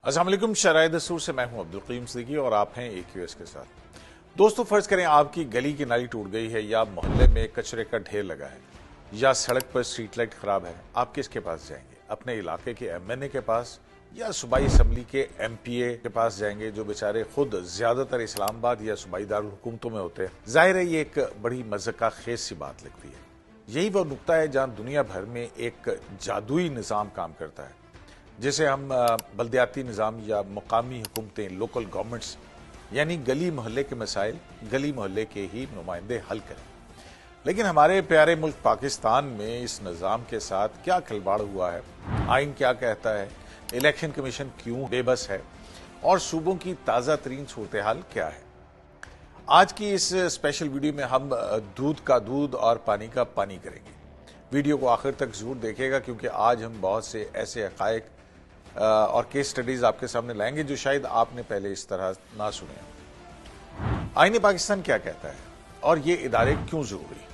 अस्सलाम वालेकुम। शराय दस्तूर से मैं हूं अब्दुल क़य्यूम सिद्दीकी और आप हैं AQS के साथ। दोस्तों, फर्ज करें आपकी गली की नाली टूट गई है या मोहल्ले में कचरे का ढेर लगा है या सड़क पर स्ट्रीट लाइट खराब है। आप किसके पास जाएंगे? अपने इलाके के MNA के पास या सूबाई असम्बली के MPA के पास जाएंगे, जो बेचारे खुद ज्यादातर इस्लामाबाद या सूबाई दारुल हुकूमतों में होते हैं। जाहिर है ये एक बड़ी मज़ाक़ खेज सी बात लगती है। यही वो नुक्ता है जहां दुनिया भर में एक जादुई निज़ाम काम करता है, जिसे हम बल्दियाती निज़ाम या मुकामी हुकूमतें, लोकल गवर्नमेंट्स, यानी गली मोहल्ले के मसाइल गली मोहल्ले के ही नुमाइंदे हल करें। लेकिन हमारे प्यारे मुल्क पाकिस्तान में इस निज़ाम के साथ क्या खिलवाड़ हुआ है, आइन क्या कहता है, इलेक्शन कमीशन क्यों बेबस है और सूबों की ताज़ा तरीन सूरत हाल क्या है। आज की इस स्पेशल वीडियो में हम दूध का दूध और पानी का पानी करेंगे। वीडियो को आखिर तक जरूर देखिएगा, क्योंकि आज हम बहुत से ऐसे हक़ाइक़ और केस स्टडीज आपके सामने लाएंगे जो शायद आपने पहले इस तरह ना सुने। आईन पाकिस्तान क्या कहता है और ये इदारे क्यों जरूरी?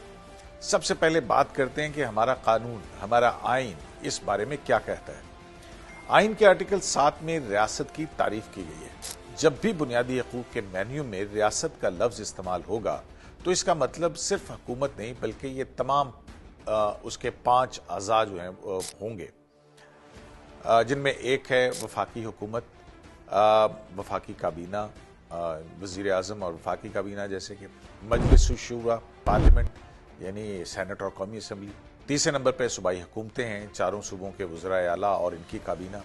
सबसे पहले बात करते हैं कि हमारा कानून, हमारा आइन इस बारे में क्या कहता है। आइन के आर्टिकल 7 में रियासत की तारीफ की गई है। जब भी बुनियादी हकूक के मेन्यू में रियासत का लफ्ज इस्तेमाल होगा तो इसका मतलब सिर्फ हुकूमत नहीं, बल्कि ये तमाम उसके 5 अज़ा जो हैं होंगे, जिनमें एक है वफाकी हुकूमत, वफाकी काबीना, वज़ीर आज़म और वफाकी काबीना, जैसे कि मजलिस शूरा, पार्लियामेंट यानी सेनेट और कौमी असम्बली। तीसरे नंबर पर सूबाई हुकूमतें हैं, चारों सूबों के वज़राए आला और इनकी काबीना।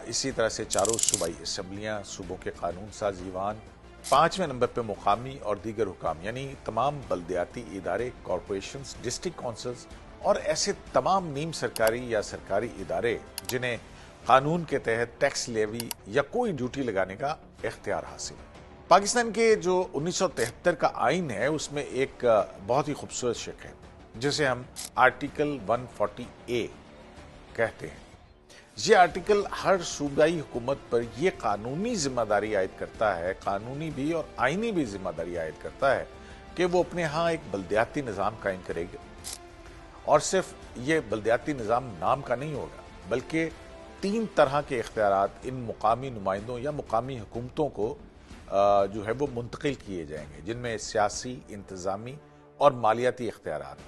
इसी तरह से चारों सूबाई असम्बलियाँ, सूबों के कानून साज ईवान। 5वें नंबर पर मुकामी और दीगर हुकाम, यानी तमाम बल्दियाती इदारे, कॉरपोरेशंस, डिस्ट्रिक्ट काउंसिल्स और ऐसे तमाम नीम सरकारी या सरकारी इदारे जिन्हें कानून के तहत टैक्स लेवी या कोई ड्यूटी लगाने का इख्तियार हासिल है। पाकिस्तान के जो 1973 का आइन है, उसमें एक बहुत ही खूबसूरत शिक है जिसे हम आर्टिकल 140A कहते हैं। ये आर्टिकल हर सूबाई हुकूमत पर यह कानूनी जिम्मेदारी आयद करता है, कानूनी भी और आईनी भी जिम्मेदारी आयद करता है कि वो अपने यहाँ एक बल्दियाती निज़ाम कायम करेगा। और सिर्फ ये बल्दियाती निज़ाम नाम का नहीं होगा, बल्कि 3 तरह के इख्तियारात इन मुकामी नुमाइंदों या मुकामी हुकूमतों को जो है वो मुंतकिल किए जाएंगे, जिनमें सियासी, इंतज़ामी और मालियाती इख्तियारात।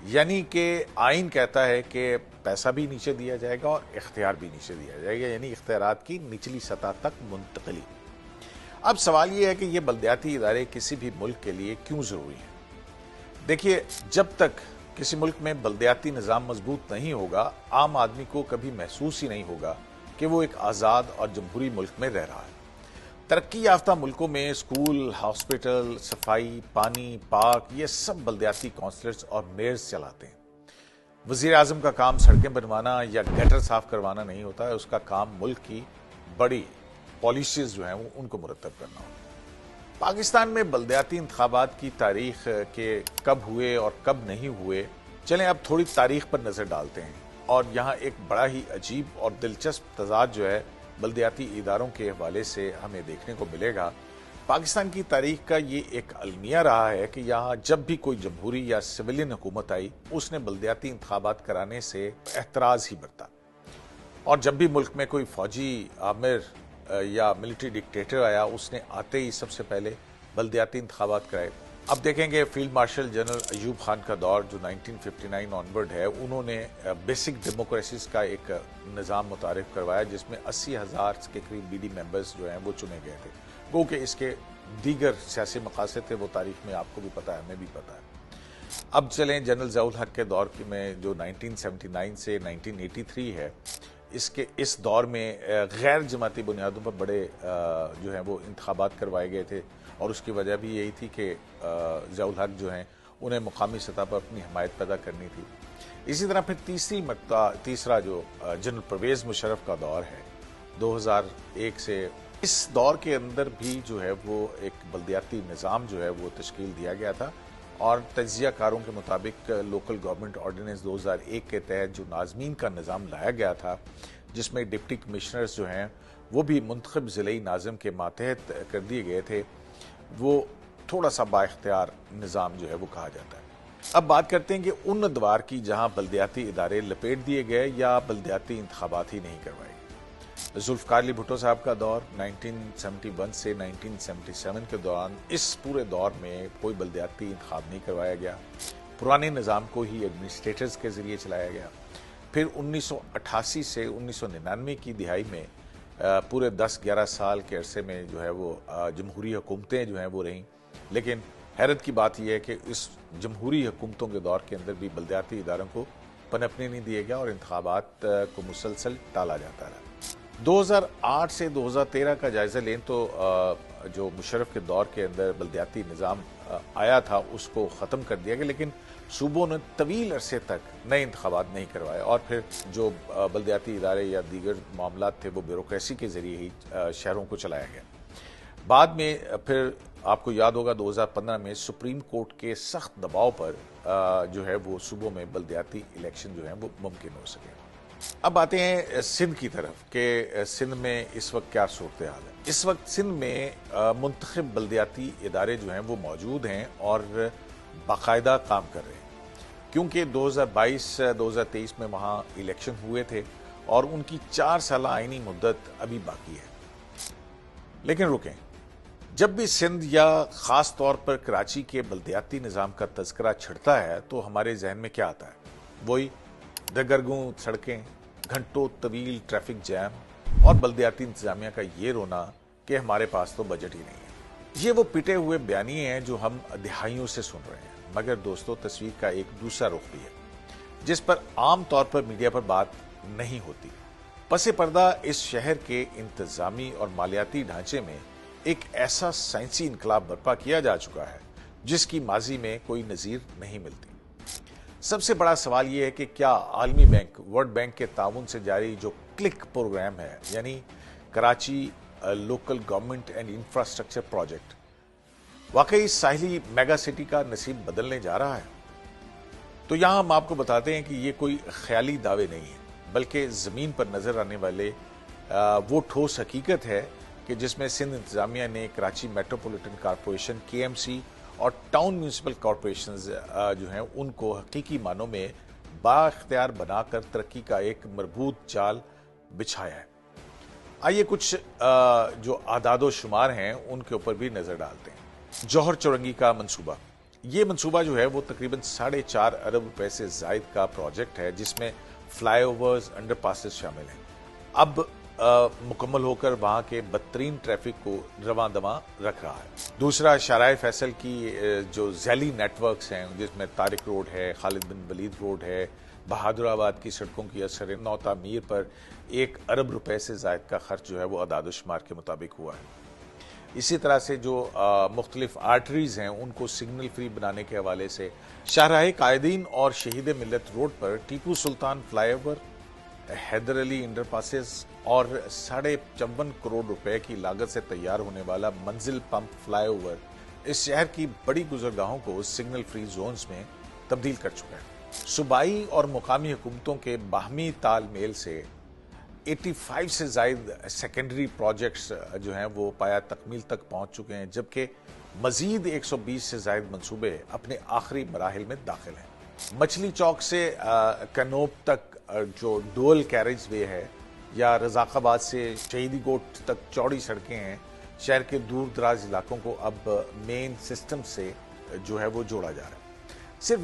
यानी कि आइन कहता है कि पैसा भी नीचे दिया जाएगा और इख्तियार भी नीचे दिया जाएगा, यानी इख्तियारात की निचली सतह तक मुंतकिली। अब सवाल यह है कि यह बल्दियाती इदारे किसी भी मुल्क के लिए क्यों ज़रूरी है। देखिए, जब तक किसी मुल्क में बल्दियाती निज़ाम मजबूत नहीं होगा, आम आदमी को कभी महसूस ही नहीं होगा कि वो एक आज़ाद और जमहूरी मुल्क में रह रहा है। तरक्की याफ्ता मुल्कों में स्कूल, हॉस्पिटल, सफाई, पानी, पार्क, ये सब बल्दियाती काउंसलर्स और मेयर्स चलाते हैं। वज़ीर आज़म का काम सड़कें बनवाना या गटर साफ करवाना नहीं होता है, उसका काम मुल्क की बड़ी पॉलिसीज जो हैं वो उनको मुरतब करना होता है। पाकिस्तान में बल्दियाती इंतखाबात की तारीख के कब हुए और कब नहीं हुए, चलें अब थोड़ी तारीख पर नजर डालते हैं। और यहाँ एक बड़ा ही अजीब और दिलचस्प तजाद जो है बल्दियाती इदारों के हवाले से हमें देखने को मिलेगा। पाकिस्तान की तारीख का ये एक अलमिया रहा है कि यहाँ जब भी कोई जमहूरी या सिविलियन हुकूमत आई, उसने बल्दियाती इंतखाबात कराने से एतराज ही बरता। और जब भी मुल्क में कोई फौजी आमिर या मिलिट्री डिक्टेटर आया, उसने आते ही सबसे पहले बल्दियाती इंतखाबात कराए। अब देखेंगे field marshal general Ayub Khan का दौर जो 1959 ऑनवर्ड है, उन्होंने बेसिक डेमोक्रेसीज का एक निज़ाम मुतारिफ करवाया, जिसमें 80,000 के करीब BD मेंबर्स जो हैं वो चुने गए थे। गो कि इसके दीगर सियासी मकासद थे, वो तारीख में आपको भी पता है, हमें भी पता है। अब चलें जनरल ज़ियाउल हक के दौर की में, जो 1979 से 1983 है। इस दौर में गैर जमाती बुनियादों पर बड़े जो हैं वो इंतखाबात करवाए गए थे, और उसकी वजह भी यही थी कि ज़ियाउल हक जो हैं उन्हें मुकामी सतह पर अपनी हमायत पैदा करनी थी। इसी तरह फिर तीसरा जो जनरल परवेज़ मुशर्रफ का दौर है 2001 से, इस दौर के अंदर भी जो है वो एक बल्दियाती निज़ाम जो है वो तश्कील दिया गया था। और तज्ज़ियाकारों के मुताबिक लोकल गवर्नमेंट ऑर्डिनेंस 2001 के तहत जो नाज़मीन का निज़ाम लाया गया था, जिसमें डिप्टी कमिश्नर्स जो हैं वो भी मुंतखब ज़िले नाज़िम के मातहत कर दिए गए थे, वो थोड़ा सा बाइख्तियार निज़ाम जो है वो कहा जाता है। अब बात करते हैं कि उन अदवार की जहां बल्दियाती इदारे लपेट दिए गए या बल्दियाती इंतखाबात ही नहीं करवाए गए। जुल्फकार अली भुट्टो साहब का दौर 1971 से 1977 के दौरान, इस पूरे दौर में कोई बल्दियाती इंतखाब नहीं करवाया गया। पुराने निज़ाम को ही एडमिनिस्ट्रेटर्स के ज़रिए चलाया गया। फिर 1988 से 1999 की दिहाई में पूरे 10-11 साल के अरसे में जो है वो जमहूरी हुकूमतें जो हैं वो रहीं। लेकिन हैरत की बात यह है कि इस जमहूरी हुकूमतों के दौर के अंदर भी बल्दियाती इदारों को पनपने नहीं दिया गया और इंतखाबात को मुसलसल टाला जाता रहा। 2008 से 2013 का जायजा लें तो जो मुशर्रफ के दौर के अंदर बल्दियाती निज़ाम आया था उसको ख़त्म कर दिया गया, लेकिन सूबों ने तवील अरसे तक नए इंतखाबात नहीं करवाए और फिर जो बल्दियाती इदारे या दीगर मामलात थे वो ब्यूरोक्रेसी के ज़रिए ही शहरों को चलाया गया। बाद में फिर आपको याद होगा 2015 में सुप्रीम कोर्ट के सख्त दबाव पर जो है वो सूबों में बल्दियाती इलेक्शन जो है वो मुमकिन हो सके। अब आते हैं सिंध की तरफ कि सिंध में इस वक्त क्या सूरत हाल है। इस वक्त सिंध में मुंतखब बल्दियाती इदारे जो हैं वो मौजूद हैं और बाकायदा काम कर रहे हैं, क्योंकि 2022-2023 में वहाँ इलेक्शन हुए थे और उनकी 4 साल आईनी मुद्दत अभी बाकी है। लेकिन रुकें, जब भी सिंध या ख़ास तौर पर कराची के बल्दियाती निज़ाम का तज़किरा छिड़ता है तो हमारे जहन में क्या आता है? वही दरगर्गों सड़कें, घंटों तवील ट्रैफिक जैम और बल्दियाती इंतजामिया का ये रोना कि हमारे पास तो बजट ही नहीं है। ये वो पिटे हुए बयानिए हैं जो हम दिहाइयों से सुन रहे हैं। मगर दोस्तों, तस्वीर का एक दूसरा रुख भी है जिस पर आम तौर पर मीडिया पर बात नहीं होती। पसे पर्दा इस शहर के इंतजामी और मालियाती ढांचे में एक ऐसा साइंसी इनकलाब बर्पा किया जा चुका है जिसकी माजी में कोई नज़ीर नहीं मिलती। सबसे बड़ा सवाल यह है कि क्या आलमी बैंक, वर्ल्ड बैंक के ताउन से जारी जो क्लिक प्रोग्राम है, यानी Karachi local government and infrastructure project, वाकई साहिली मेगा सिटी का नसीब बदलने जा रहा है? तो यहां हम आपको बताते हैं कि ये कोई ख्याली दावे नहीं है, बल्कि ज़मीन पर नजर आने वाले वो ठोस हकीकत है कि जिसमें सिंध इंतजामिया ने कराची मेट्रोपॉलिटन कॉरपोरेशन KMC और टाउन म्यूनिसिपल कॉरपोरेशन जो हैं उनको हकीकी मानों में बाख्तियार बनाकर तरक्की का एक मरबूत जाल बिछाया है। आइए कुछ जो आदादो शुमार हैं उनके ऊपर भी नजर डालते हैं। जौहर चौरंगी का मंसूबा, ये मंसूबा जो है वो तकरीबन 4.5 अरब रुपए से जायद का प्रोजेक्ट है जिसमें फ्लाईओवर्स, अंडरपासेस शामिल हैं। अब मुकम्मल होकर वहां के बदतरीन ट्रैफिक को रवां दवा रख रहा है। दूसरा, शाराय फैसल की जो झैली नेटवर्क्स हैं जिसमें तारिक रोड है, खालिद बिन वलीद रोड है, बहादुराबाद की सड़कों की असर नौ तामीर पर 1 अरब रुपए से जायद का खर्च जो है वो अदाद-ओ-शुमार के मुताबिक हुआ है। इसी तरह से जो मुख्तलिफ आर्टरीज हैं उनको सिग्नल फ्री बनाने के हवाले से शाहराह कायदीन और शहीद मिल्लत रोड पर टीपू सुल्तान फ्लाईओवर, हैदर अली अंडरपासेस और 54.5 करोड़ रुपए की लागत से तैयार होने वाला मंजिल पंप फ्लाईओवर इस शहर की बड़ी गुजरगाहों को सिग्नल फ्री जोन्स में तब्दील कर चुका है। सूबाई और मुकामी हुकूमतों के बाहमी तालमेल से 85 से जायद सेकेंडरी प्रोजेक्ट्स जो हैं वो पाया तकमील तक पहुंच चुके हैं, जबकि मजीद 120 से जायद मंसूबे अपने आखिरी मराहिल में दाखिल हैं। मछली चौक से कनोप तक जो डुअल कैरेज वे है या रजाकाबाद से शहीदी गोट तक चौड़ी सड़कें हैं, शहर के दूर दराज इलाकों को अब मेन सिस्टम से जो है वो जोड़ा जा रहा है। सिर्फ